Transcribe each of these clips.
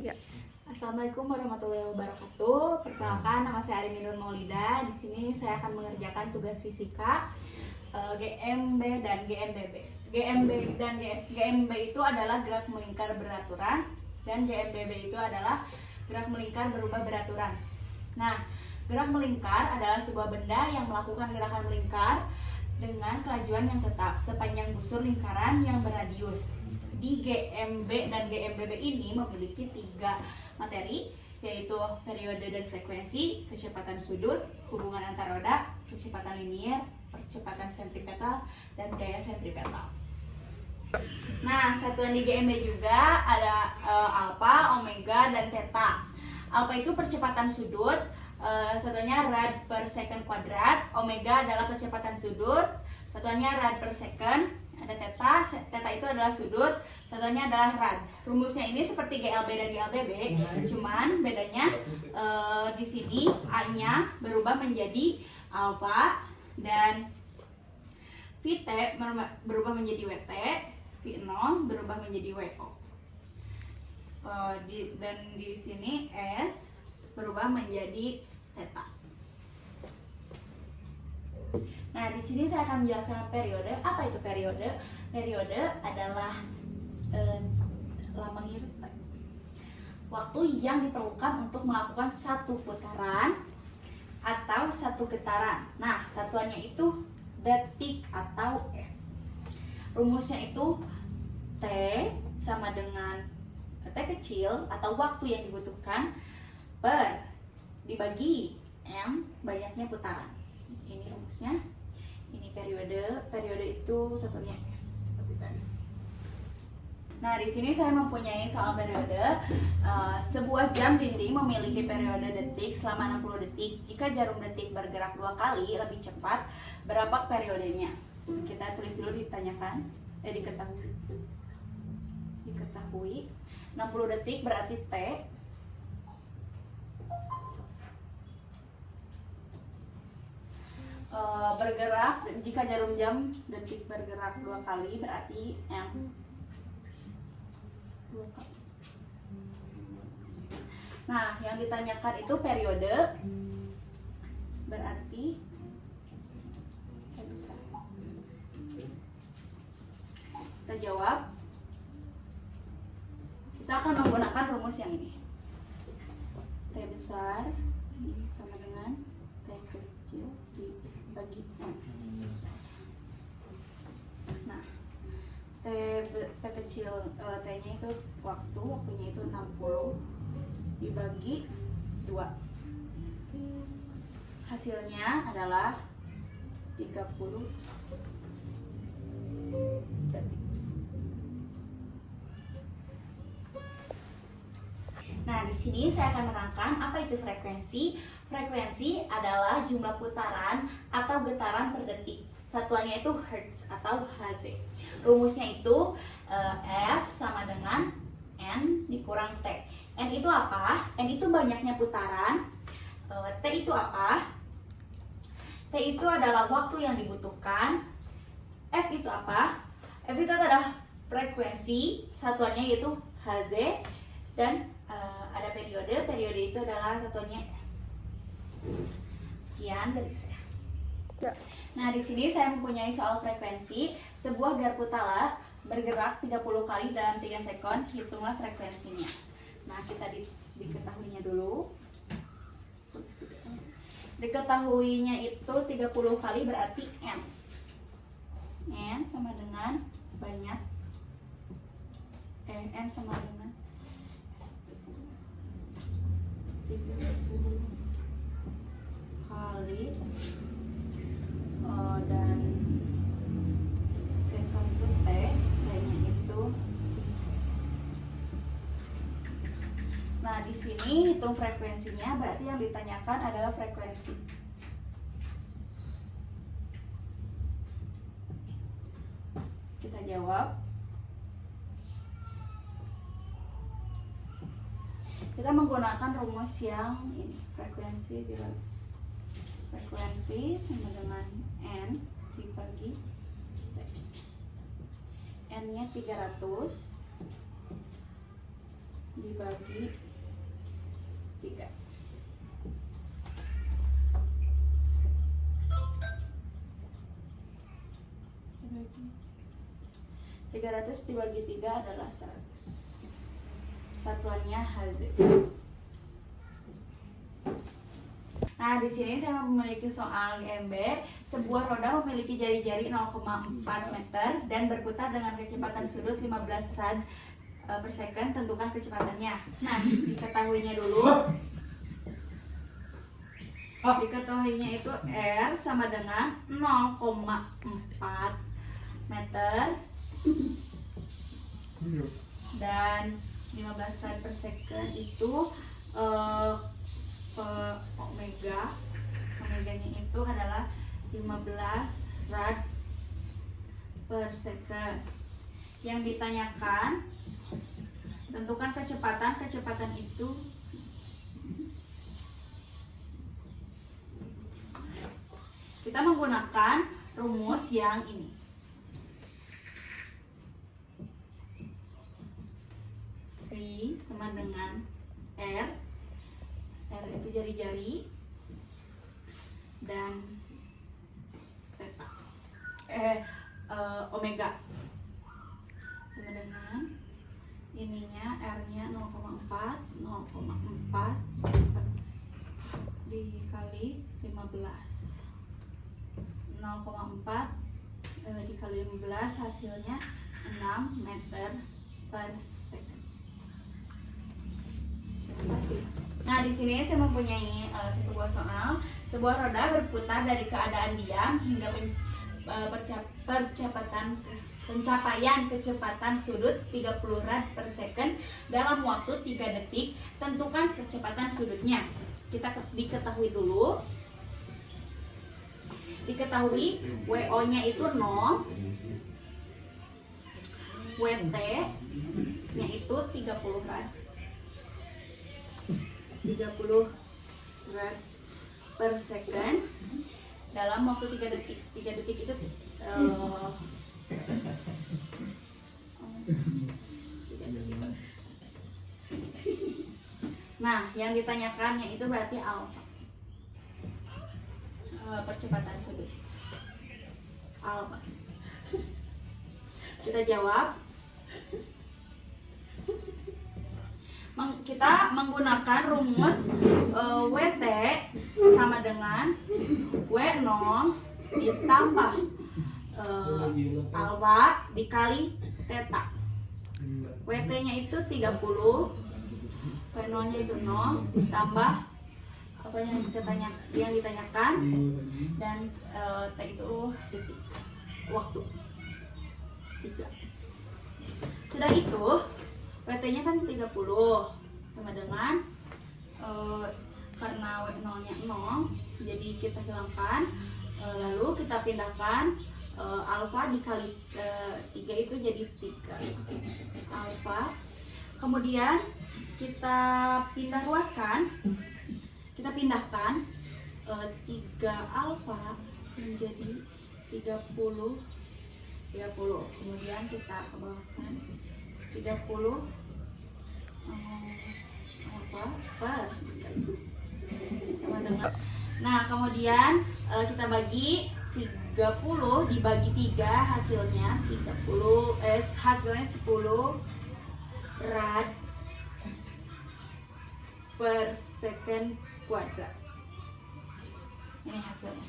Ya. Assalamualaikum warahmatullahi wabarakatuh. Perkenalkan, nama saya Ariminun Maulida. Di sini saya akan mengerjakan tugas fisika GMB dan GMBB. GMB itu adalah gerak melingkar beraturan dan GMBB itu adalah gerak melingkar berubah beraturan. Nah, gerak melingkar adalah sebuah benda yang melakukan gerakan melingkar dengan kelajuan yang tetap sepanjang busur lingkaran yang beradius. Di GMB dan GMBB ini memiliki 3 materi, yaitu periode dan frekuensi, kecepatan sudut, hubungan antar roda, kecepatan linier, percepatan sentripetal, dan gaya sentripetal. Nah, satuan di GMB juga ada alfa, omega, dan theta. Alfa itu percepatan sudut, satuannya rad per second kuadrat. Omega adalah kecepatan sudut, satuannya rad per second. Ada theta itu adalah sudut, satuannya adalah rad. Rumusnya ini seperti GLB dan GLBB, cuman bedanya di sini A-nya berubah menjadi alfa dan VT berubah menjadi WT, V0 berubah menjadi WO. Dan di sini S berubah menjadi theta. Nah, di sini saya akan menjelaskan periode. Apa itu periode? Periode adalah lambang hirup, waktu yang diperlukan untuk melakukan satu putaran atau satu getaran. Nah, satuannya itu detik atau S. Rumusnya itu T sama dengan T kecil atau waktu yang dibutuhkan per dibagi M banyaknya putaran. Ini rumusnya. Ini periode itu satunya S seperti tadi. Nah, di sini saya mempunyai soal periode. Sebuah jam dinding memiliki periode detik selama 60 detik. Jika jarum detik bergerak 2 kali lebih cepat, berapa periodenya? Kita tulis dulu, ditanyakan, diketahui. 60 detik berarti T. Bergerak, jika jarum jam detik bergerak 2 kali berarti M 2 kali. Nah, yang ditanyakan itu periode, berarti bisa. Kita jawab. Kita akan menggunakan rumus yang ini. T besar sama dengan T kecil dibagi M. Nah, T kecil, T-nya itu waktunya itu 60 dibagi 2. Hasilnya adalah 30 detik. Nah, di sini saya akan menerangkan apa itu frekuensi. Frekuensi adalah jumlah putaran atau getaran per detik. Satuannya itu Hertz atau Hz. Rumusnya itu F sama dengan N dikurang T. N itu apa? N itu banyaknya putaran. T itu apa? T itu adalah waktu yang dibutuhkan. F itu apa? F itu adalah frekuensi. Satuannya yaitu Hz. Dan ada periode itu adalah satuannya S. Sekian dari saya. Ya. Nah, di sini saya mempunyai soal frekuensi. Sebuah garpu tala bergerak 30 kali dalam 3 sekon. Hitunglah frekuensinya. Nah, kita diketahuinya dulu. Diketahuinya itu 30 kali berarti M. N sama dengan banyak. N sama dengan 30 kali dan sekon itu T, T-nya itu. Nah, di sini hitung frekuensinya, berarti yang ditanyakan adalah frekuensi. Kita jawab. Kita menggunakan rumus yang ini, frekuensi sama dengan N dibagi T. N-nya 300 dibagi 3. 300 dibagi 3 adalah 100. Satuannya Hz. Nah, di sini saya memiliki soal GMB. Sebuah roda memiliki jari-jari 0,4 meter dan berputar dengan kecepatan sudut 15 rad per second. Tentukan kecepatannya. Nah, diketahuinya dulu. Diketahuinya itu R sama dengan 0,4 meter dan 15 rad per second itu omeganya itu adalah 15 rad per second. Yang ditanyakan, tentukan kecepatan itu kita menggunakan rumus yang ini. V sama dengan R itu jari-jari dan theta omega sama dengan ininya R-nya 0,4 dikali 15. 0,4 dikali 15 hasilnya 6 meter per second. Terima kasih. Nah, di sini saya mempunyai sebuah soal. Sebuah roda berputar dari keadaan diam hingga pencapaian kecepatan sudut 30 rad per second dalam waktu 3 detik. Tentukan kecepatan sudutnya. Kita diketahui dulu. Diketahui WO-nya itu 0, WT-nya itu 30 rad. 30 rad per second dalam waktu 3 detik. 3 detik itu nah, yang ditanyakannya itu berarti alfa. Percepatan sudut alfa. Kita jawab. Kita menggunakan rumus WT sama dengan W0 ditambah alfa dikali theta. WT-nya itu 30, W0-nya itu 0 ditambah apa yang ditanyakan dan T itu detik, waktu 3. Sudah itu WT-nya kan 30 sama dengan karena W0-nya 0 jadi kita hilangkan, lalu kita pindahkan alfa dikali 3 itu jadi 3 alfa. Kemudian kita pindahkan 3 alfa menjadi 30. Kemudian kita kebawahkan 30 alfa per sama dengan. Nah, kemudian kita bagi 30 dibagi 3 hasilnya 10 rad per second kuadrat. Ini hasilnya.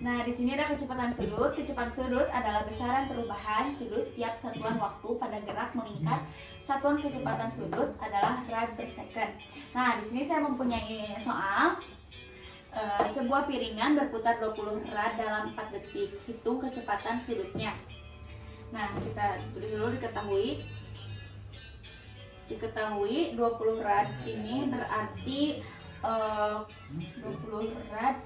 Nah, di sini ada kecepatan sudut. Kecepatan sudut adalah besaran perubahan sudut tiap satuan waktu pada gerak meningkat. Satuan kecepatan sudut adalah rad per second. Nah, di sini saya mempunyai soal. Sebuah piringan berputar 20 rad dalam 4 detik. Hitung kecepatan sudutnya. Nah, kita tulis dulu. Diketahui 20 rad ini berarti 20 rad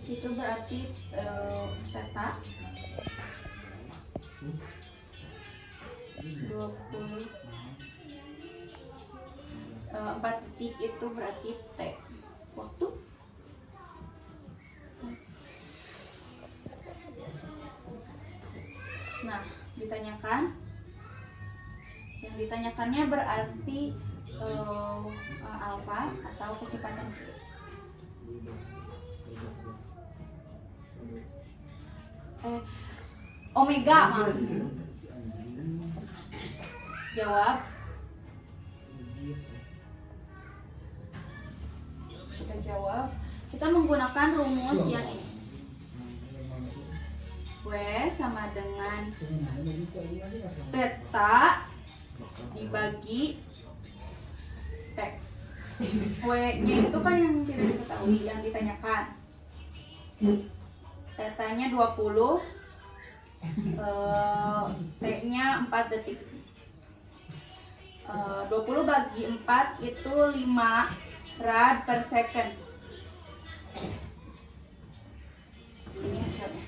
itu berarti theta 20 4 detik itu berarti T waktu. Nah, ditanyakan ditanyakannya berarti alfa atau kecepatan sudut. Omega, maaf. Jawab. Kita jawab. Kita menggunakan rumus yang ini. W sama dengan theta dibagi T. W-nya itu kan yang tidak diketahui, yang ditanyakan. Theta-nya 20, T-nya 4 detik. 20 bagi 4 itu 5 rad per second. Ini hasilnya.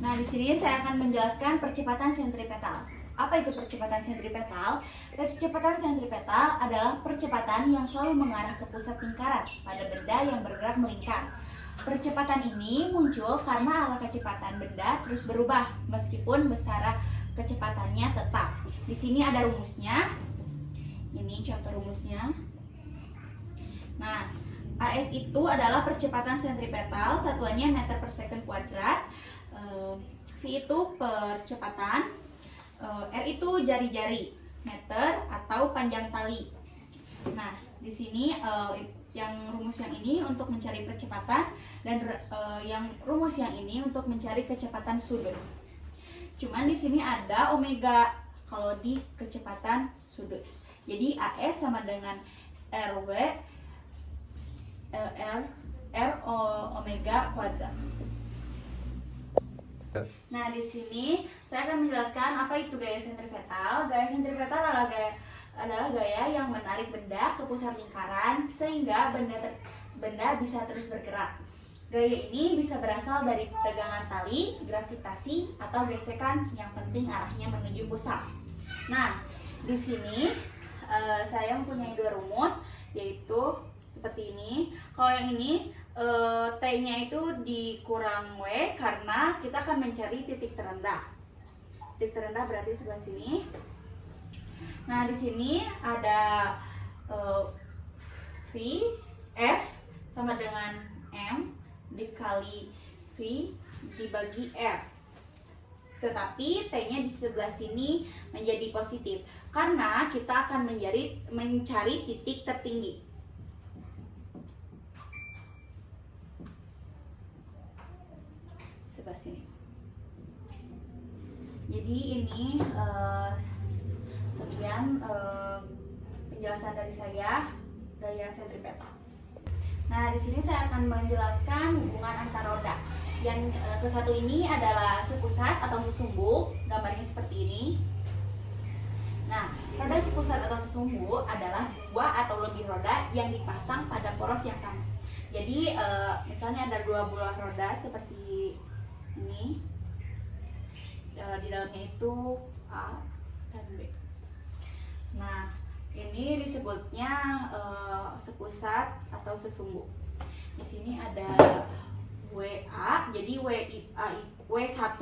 Nah, di sini saya akan menjelaskan percepatan sentripetal. Apa itu percepatan sentripetal? Percepatan sentripetal adalah percepatan yang selalu mengarah ke pusat lingkaran pada benda yang bergerak melingkar. Percepatan ini muncul karena arah kecepatan benda terus berubah meskipun besaran kecepatannya tetap. Di sini ada rumusnya. Ini contoh rumusnya. Nah, AS itu adalah percepatan sentripetal, satuannya meter per second kuadrat. V itu percepatan, R itu jari-jari, meter atau panjang tali. Nah, di sini yang rumus yang ini untuk mencari percepatan dan yang rumus yang ini untuk mencari kecepatan sudut. Cuman di sini ada omega kalau di kecepatan sudut. Jadi AS sama dengan RW R omega kuadrat. Nah, di sini saya akan menjelaskan apa itu gaya sentripetal. Gaya sentripetal adalah gaya yang menarik benda ke pusat lingkaran sehingga benda bisa terus bergerak. Gaya ini bisa berasal dari tegangan tali, gravitasi, atau gesekan, yang penting arahnya menuju pusat. Nah, di sini saya mempunyai dua rumus, yaitu seperti ini. Kalau yang ini T-nya itu dikurang W karena kita akan mencari titik terendah. Titik terendah berarti sebelah sini. Nah, di sini ada V, F sama dengan M dikali V dibagi R. Tetapi T-nya di sebelah sini menjadi positif karena kita akan mencari titik tertinggi. Sebelah sini. Jadi ini sekian penjelasan dari saya gaya sentripetal. Nah, di sini saya akan menjelaskan hubungan antar roda. Yang ke satu ini adalah sepusat atau sesumbu, gambarnya seperti ini. Nah, roda sepusat atau sesumbu adalah dua atau lebih roda yang dipasang pada poros yang sama. Jadi, misalnya ada dua buah roda seperti ini. Di dalamnya itu A dan B. Nah, ini disebutnya sepusat atau sesumbu. Di sini ada WA, jadi W1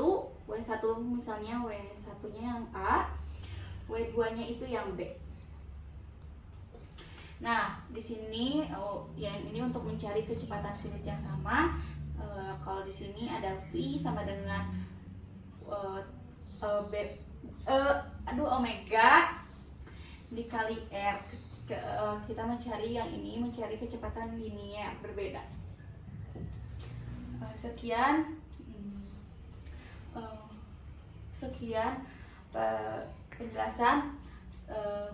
misalnya W1-nya yang A, W2-nya itu yang B. Nah, di sini yang ini untuk mencari kecepatan sudut yang sama. Kalau di sini ada V sama dengan omega dikali R. Kita mencari yang ini, mencari kecepatan linier berbeda. Sekian penjelasan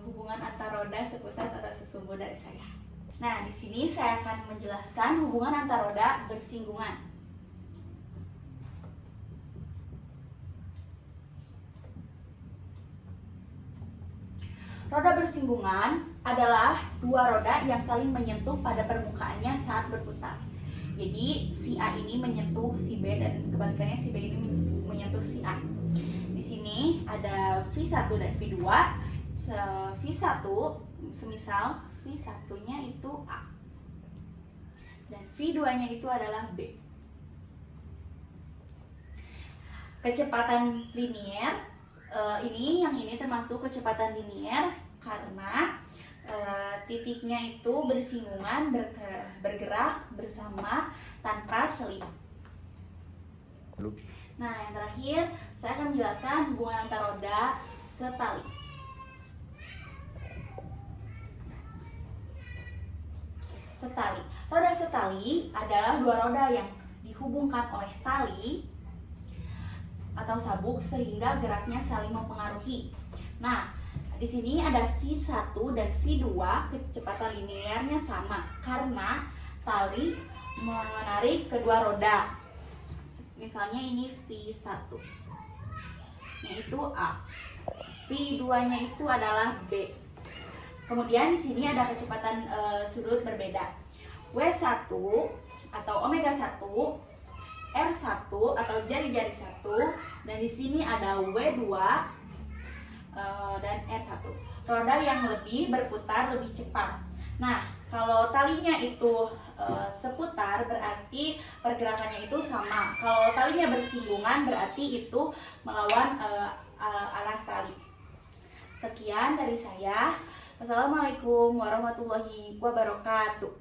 hubungan antar roda sepusat atau sesumbu dari saya. Nah, di sini saya akan menjelaskan hubungan antar roda bersinggungan. Roda bersinggungan adalah dua roda yang saling menyentuh pada permukaannya saat berputar. Jadi si A ini menyentuh si B dan kebalikannya si B ini menyentuh si A. Di sini ada V1 dan V2. V1 semisal V1-nya itu A. Dan V2-nya itu adalah B. Kecepatan linier Yang ini termasuk kecepatan linier karena titiknya itu bersinggungan, bergerak bersama tanpa selip. Nah, yang terakhir saya akan menjelaskan hubungan antar roda setali. Setali. Roda setali adalah dua roda yang dihubungkan oleh tali atau sabuk sehingga geraknya saling mempengaruhi. Nah, di sini ada V1 dan V2, kecepatan linearnya sama karena tali menarik kedua roda. Misalnya ini V1, yaitu A. V2-nya itu adalah B. Kemudian di sini ada kecepatan sudut berbeda. W1 atau omega 1, R1 atau jari-jari 1, dan di sini ada W2 dan R1. Roda yang lebih berputar lebih cepat. Nah, kalau talinya itu seputar berarti pergerakannya itu sama. Kalau talinya bersinggungan berarti itu melawan arah tali. Sekian dari saya. Wassalamualaikum warahmatullahi wabarakatuh.